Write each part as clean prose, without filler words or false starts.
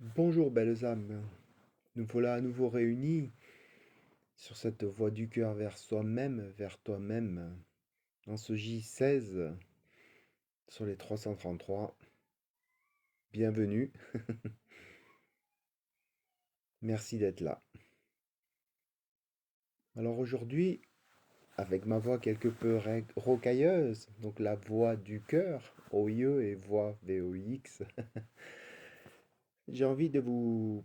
Bonjour belles âmes, nous voilà à nouveau réunis sur cette voie du cœur vers soi-même, vers toi-même, dans ce J16 sur les 333. Bienvenue, merci d'être là. Alors aujourd'hui, avec ma voix quelque peu rocailleuse, donc la voix du cœur, OIE et voix VOIX, j'ai envie de vous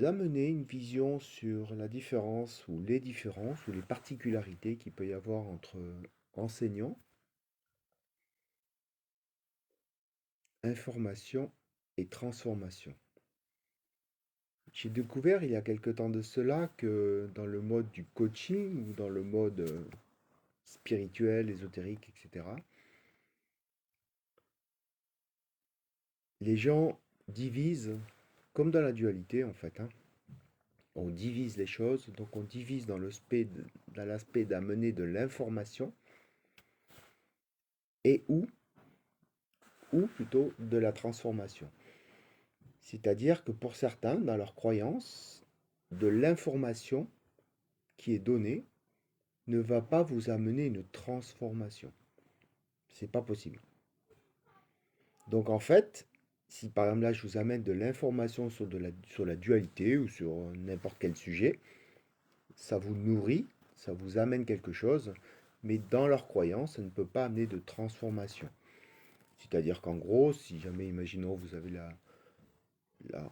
amener une vision sur la différence ou les différences ou les particularités qu'il peut y avoir entre enseignants, information et transformation. J'ai découvert il y a quelque temps de cela que dans le mode du coaching ou dans le mode spirituel, ésotérique, etc., les gens divisent, comme dans la dualité en fait, hein. On divise les choses, donc on divise dans l'aspect d'amener de l'information et ou plutôt de la transformation. C'est-à-dire que pour certains, dans leur croyance, de l'information qui est donnée ne va pas vous amener une transformation. C'est pas possible. Donc en fait, si par exemple là je vous amène de l'information sur la dualité ou sur n'importe quel sujet, ça vous nourrit, ça vous amène quelque chose, mais dans leur croyance, ça ne peut pas amener de transformation. C'est-à-dire qu'en gros, si jamais, imaginons, vous avez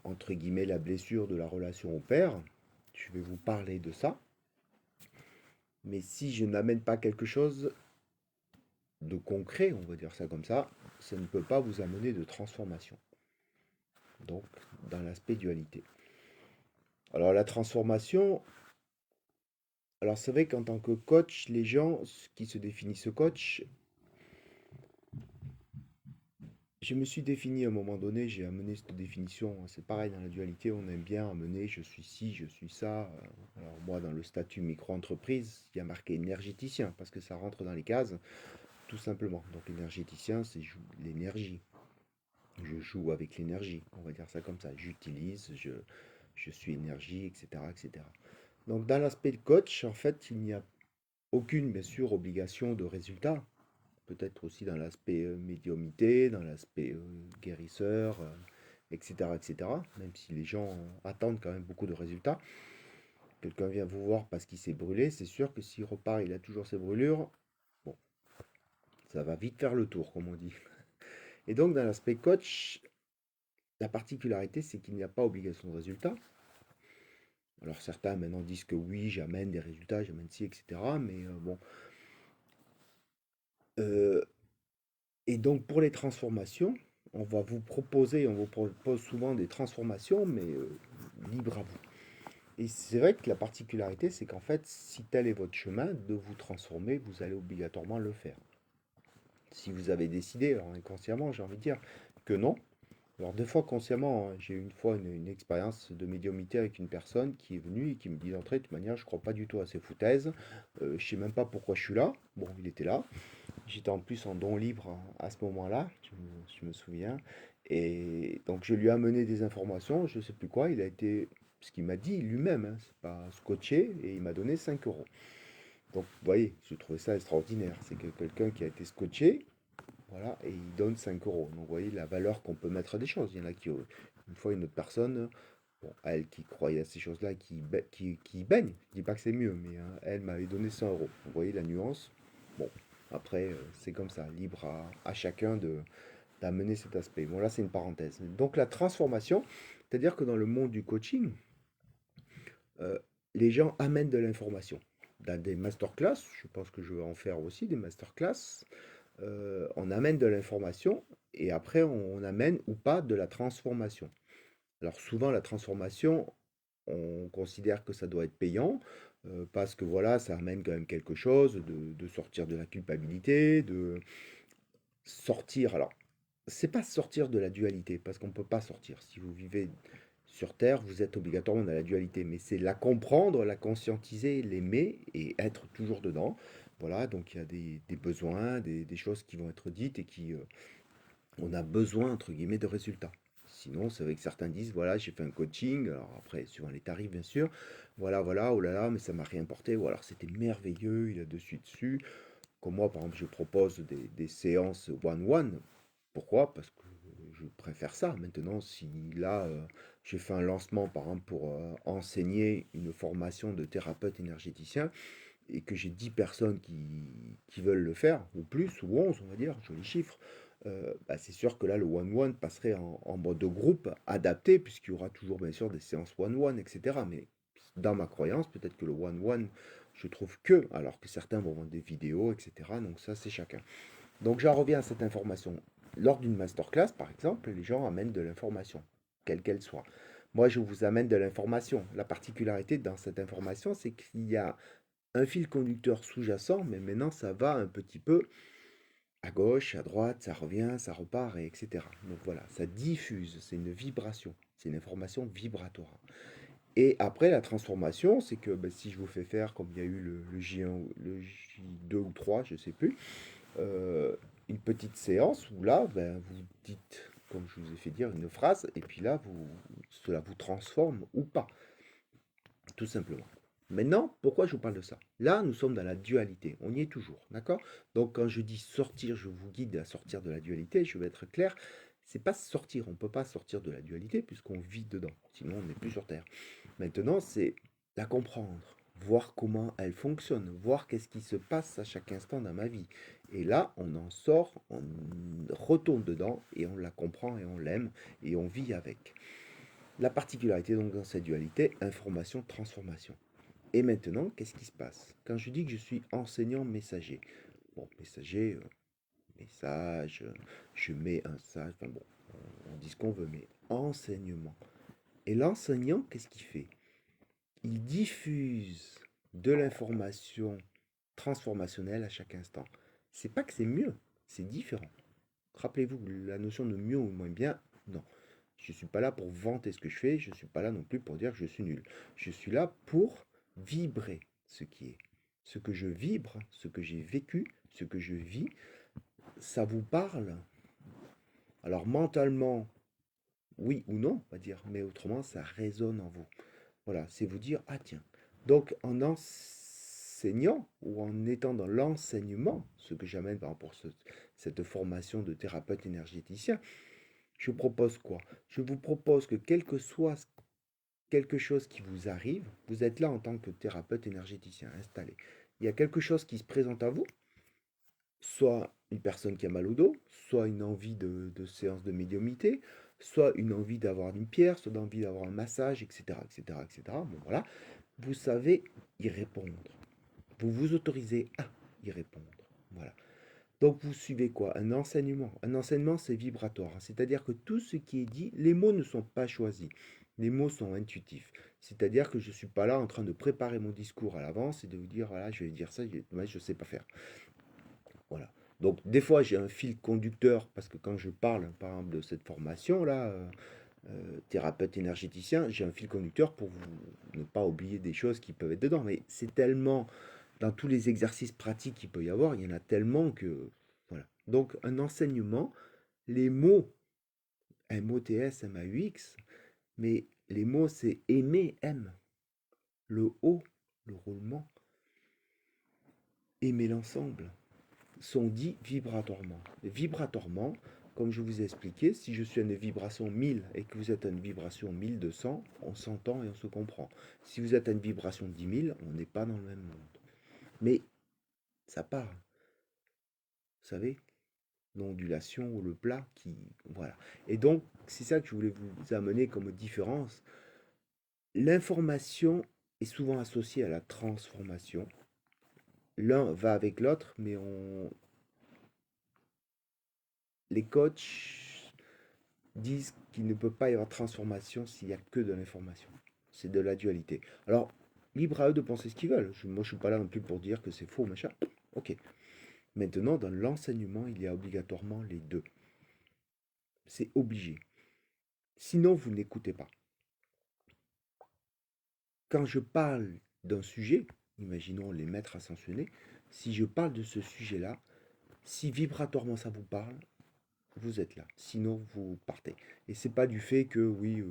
entre guillemets, la blessure de la relation au père, je vais vous parler de ça, mais si je n'amène pas quelque chose de concret, on va dire ça comme ça ne peut pas vous amener de transformation. Donc, dans l'aspect dualité. Alors, la transformation, alors c'est vrai qu'en tant que coach, les gens qui se définissent coach, je me suis défini à un moment donné, j'ai amené cette définition, c'est pareil dans la dualité, on aime bien amener je suis ci, je suis ça. Alors moi, dans le statut micro-entreprise, il y a marqué énergéticien, parce que ça rentre dans les cases, tout simplement. Donc énergéticien, c'est l'énergie. Je joue avec l'énergie, on va dire ça comme ça. J'utilise, je suis énergie, etc., etc. Donc dans l'aspect de coach, en fait, il n'y a aucune, bien sûr, obligation de résultat. Peut-être aussi dans l'aspect médiumité, dans l'aspect guérisseur, etc., etc. Même si les gens attendent quand même beaucoup de résultats. Quelqu'un vient vous voir parce qu'il s'est brûlé, c'est sûr que s'il repart, il a toujours ses brûlures. Bon, ça va vite faire le tour, comme on dit. Et donc dans l'aspect coach, la particularité, c'est qu'il n'y a pas obligation de résultat. Alors certains maintenant disent que oui, j'amène des résultats, j'amène ci, etc. Mais bon. Euh, et donc pour les transformations, on vous propose souvent des transformations, mais libre à vous. Et c'est vrai que la particularité, c'est qu'en fait, si tel est votre chemin de vous transformer, vous allez obligatoirement le faire. Si vous avez décidé, alors inconsciemment, j'ai envie de dire que non. Alors deux fois consciemment, hein, j'ai eu une fois une expérience de médiumnité avec une personne qui est venue et qui me dit d'entrée, de toute manière, je crois pas du tout à ces foutaises. Je sais même pas pourquoi je suis là. Bon, il était là. J'étais en plus en don libre à ce moment-là, je me souviens. Et donc je lui ai amené des informations, je sais plus quoi. Il a été, ce qu'il m'a dit lui-même, hein, c'est pas scotché, et il m'a donné 5 euros. Donc vous voyez, je trouvais ça extraordinaire. C'est que quelqu'un qui a été scotché, voilà, et il donne 5 euros. Donc vous voyez la valeur qu'on peut mettre à des choses. Il y en a qui, une fois, une autre personne, bon, elle qui croyait à ces choses-là, qui y baigne. Je dis pas que c'est mieux, mais hein, elle m'avait donné 100 euros. Vous voyez la nuance? Bon, après, c'est comme ça, libre à chacun d'amener cet aspect. Bon, là, c'est une parenthèse. Donc la transformation, c'est-à-dire que dans le monde du coaching, euh, les gens amènent de l'information. Dans des masterclass, je pense que je vais en faire aussi des masterclass, on amène de l'information et après on amène ou pas de la transformation. Alors souvent la transformation, on considère que ça doit être payant parce que voilà, ça amène quand même quelque chose, de sortir de la culpabilité, de sortir. Alors, c'est pas sortir de la dualité parce qu'on ne peut pas sortir. Si vous vivez sur Terre, vous êtes obligatoirement dans la dualité, mais c'est la comprendre, la conscientiser, l'aimer et être toujours dedans. Voilà, donc il y a des besoins, des choses qui vont être dites et qui, on a besoin, entre guillemets, de résultats. Sinon, c'est vrai que certains disent, voilà, j'ai fait un coaching, alors après, suivant les tarifs, bien sûr, voilà, oh là là, mais ça m'a rien porté, ou alors c'était merveilleux, il a dessus. Comme moi, par exemple, je propose des séances one-one. Pourquoi? Parce que je préfère ça. Maintenant, si là, j'ai fait un lancement, par exemple, pour enseigner une formation de thérapeute énergéticien, et que j'ai 10 personnes qui veulent le faire, ou plus, ou 11, on va dire, joli chiffre, bah, c'est sûr que là, le one-one passerait en mode de groupe adapté, puisqu'il y aura toujours, bien sûr, des séances one-one, etc. Mais dans ma croyance, peut-être que le one-one, je trouve que, alors que certains vont vendre des vidéos, etc. Donc ça, c'est chacun. Donc j'en reviens à cette information. Lors d'une masterclass, par exemple, les gens amènent de l'information, quelle qu'elle soit. Moi, je vous amène de l'information. La particularité dans cette information, c'est qu'il y a un fil conducteur sous-jacent, mais maintenant ça va un petit peu à gauche, à droite, ça revient, ça repart, et etc. Donc voilà, ça diffuse, c'est une vibration, c'est une information vibratoire. Et après, la transformation, c'est que ben, si je vous fais faire, comme il y a eu le J1, le J2 ou 3, je ne sais plus, euh, une petite séance où là, ben, vous dites, comme je vous ai fait dire, une phrase, et puis là, cela vous transforme ou pas, tout simplement. Maintenant, pourquoi je vous parle de ça? Là, nous sommes dans la dualité, on y est toujours, d'accord? Donc, quand je dis sortir, je vous guide à sortir de la dualité, je vais être clair, c'est pas sortir, on ne peut pas sortir de la dualité puisqu'on vit dedans, sinon on n'est plus sur Terre. Maintenant, c'est la comprendre, voir comment elle fonctionne, voir qu'est-ce qui se passe à chaque instant dans ma vie. Et là, on en sort, on retourne dedans et on la comprend et on l'aime et on vit avec. La particularité donc dans cette dualité, information-transformation. Et maintenant, qu'est-ce qui se passe? Quand je dis que je suis enseignant messager, bon, messager, message, je mets un sage, enfin bon, on dit ce qu'on veut, mais enseignement. Et l'enseignant, qu'est-ce qu'il fait? Il diffuse de l'information transformationnelle à chaque instant. C'est pas que c'est mieux, c'est différent. Rappelez-vous, la notion de mieux ou moins bien, non. Je ne suis pas là pour vanter ce que je fais, je ne suis pas là non plus pour dire que je suis nul. Je suis là pour vibrer ce qui est. Ce que je vibre, ce que j'ai vécu, ce que je vis, ça vous parle. Alors mentalement, oui ou non, on va dire, mais autrement, ça résonne en vous. Voilà, c'est vous dire, ah tiens. Donc en enseignant ou en étant dans l'enseignement, ce que j'amène par rapport à cette formation de thérapeute énergéticien, je propose quoi? Je vous propose que quel que soit quelque chose qui vous arrive, vous êtes là en tant que thérapeute énergéticien installé. Il y a quelque chose qui se présente à vous, soit une personne qui a mal au dos, soit une envie de séance de médiumnité, soit une envie d'avoir une pierre, soit d'envie d'avoir un massage, etc., etc., etc. Bon, voilà. Vous savez y répondre. Vous vous autorisez à y répondre. Voilà. Donc vous suivez quoi? Un enseignement. Un enseignement, c'est vibratoire. C'est-à-dire que tout ce qui est dit, les mots ne sont pas choisis. Les mots sont intuitifs. C'est-à-dire que je ne suis pas là en train de préparer mon discours à l'avance et de vous dire, voilà, je vais dire ça, je ne sais pas faire. Voilà. Donc des fois, j'ai un fil conducteur, parce que quand je parle, par exemple, de cette formation-là, thérapeute énergéticien, j'ai un fil conducteur pour vous ne pas oublier des choses qui peuvent être dedans. Mais c'est tellement, dans tous les exercices pratiques qu'il peut y avoir, il y en a tellement que, voilà. Donc un enseignement, les mots, M-O-T-S, M-A-U-X, mais les mots c'est aimer, M, le O, le roulement, aimer l'ensemble, sont dits vibratoirement. Vibratoirement, comme je vous ai expliqué, si je suis à une vibration 1000 et que vous êtes à une vibration 1200, on s'entend et on se comprend. Si vous êtes à une vibration 10 000, on n'est pas dans le même monde. Mais ça part, vous savez, l'ondulation ou le plat qui... Voilà. Et donc, c'est ça que je voulais vous amener comme différence. L'information est souvent associée à la transformation. L'un va avec l'autre, mais les coachs disent qu'il ne peut pas y avoir transformation s'il n'y a que de l'information. C'est de la dualité. Alors, libre à eux de penser ce qu'ils veulent. Moi, je ne suis pas là non plus pour dire que c'est faux, machin. Ok. Maintenant, dans l'enseignement, il y a obligatoirement les deux. C'est obligé. Sinon, vous n'écoutez pas. Quand je parle d'un sujet, imaginons les maîtres ascensionnés, si je parle de ce sujet-là, si vibratoirement ça vous parle, vous êtes là. Sinon, vous partez. Et c'est pas du fait que, oui,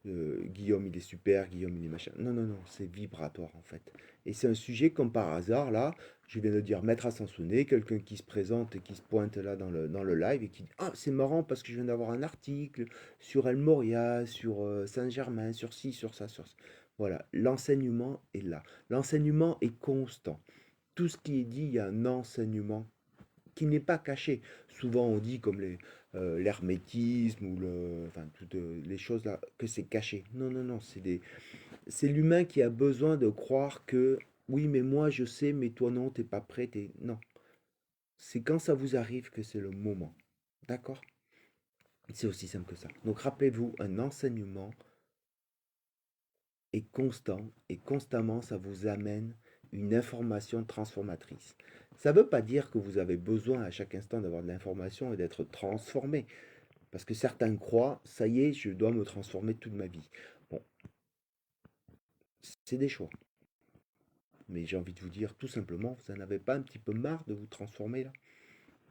Guillaume, il est super, Guillaume, il est machin. Non, non, non, c'est vibratoire, en fait. Et c'est un sujet comme par hasard, là, je viens de dire Maître à Sansonnet, quelqu'un qui se présente et qui se pointe là dans le live et qui dit, ah, c'est marrant parce que je viens d'avoir un article sur El Moria, sur Saint-Germain, sur ci, sur ça, sur ça. Voilà, l'enseignement est là. L'enseignement est constant. Tout ce qui est dit, il y a un enseignement qui n'est pas caché. Souvent, on dit comme l'hermétisme ou enfin, toutes les choses là, que c'est caché. Non, non, non, c'est l'humain qui a besoin de croire que oui, mais moi je sais, mais toi non, t'es pas prêt. Non, c'est quand ça vous arrive que c'est le moment. D'accord? C'est aussi simple que ça. Donc rappelez-vous, un enseignement est constant et constamment ça vous amène une information transformatrice. Ça ne veut pas dire que vous avez besoin à chaque instant d'avoir de l'information et d'être transformé. Parce que certains croient, ça y est, je dois me transformer toute ma vie. Bon, c'est des choix. Mais j'ai envie de vous dire tout simplement, vous n'en avez pas un petit peu marre de vous transformer là?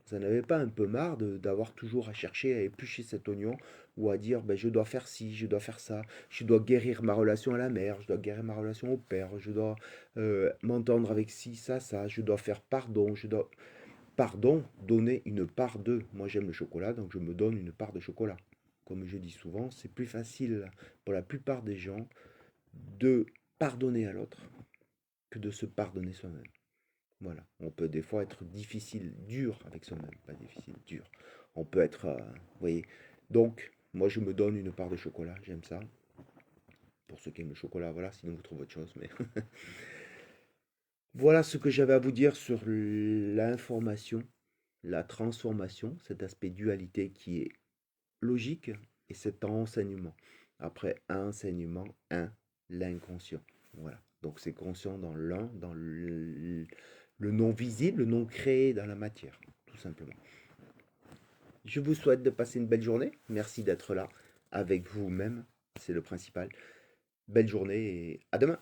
Vous n'en avez pas un peu marre d'avoir toujours à chercher à éplucher cet oignon ou à dire ben, je dois faire ci, je dois faire ça, je dois guérir ma relation à la mère, je dois guérir ma relation au père, je dois m'entendre avec ci, ça, je dois faire pardon, je dois... Pardon, donner une part de. Moi j'aime le chocolat, donc je me donne une part de chocolat. Comme je dis souvent, c'est plus facile pour la plupart des gens de pardonner à l'autre que de se pardonner soi-même. Voilà. On peut des fois être difficile, dur avec soi-même. Pas difficile, dur. On peut être. Vous voyez. Donc, moi, je me donne une part de chocolat. J'aime ça. Pour ceux qui aiment le chocolat, voilà. Sinon, vous trouvez autre chose. Mais voilà ce que j'avais à vous dire sur l'information, la transformation, cet aspect dualité qui est logique et cet enseignement. Après, enseignement, l'inconscient. Voilà. Donc, c'est conscient dans l'un, dans le non visible, le non créé dans la matière, tout simplement. Je vous souhaite de passer une belle journée. Merci d'être là avec vous-même. C'est le principal. Belle journée et à demain.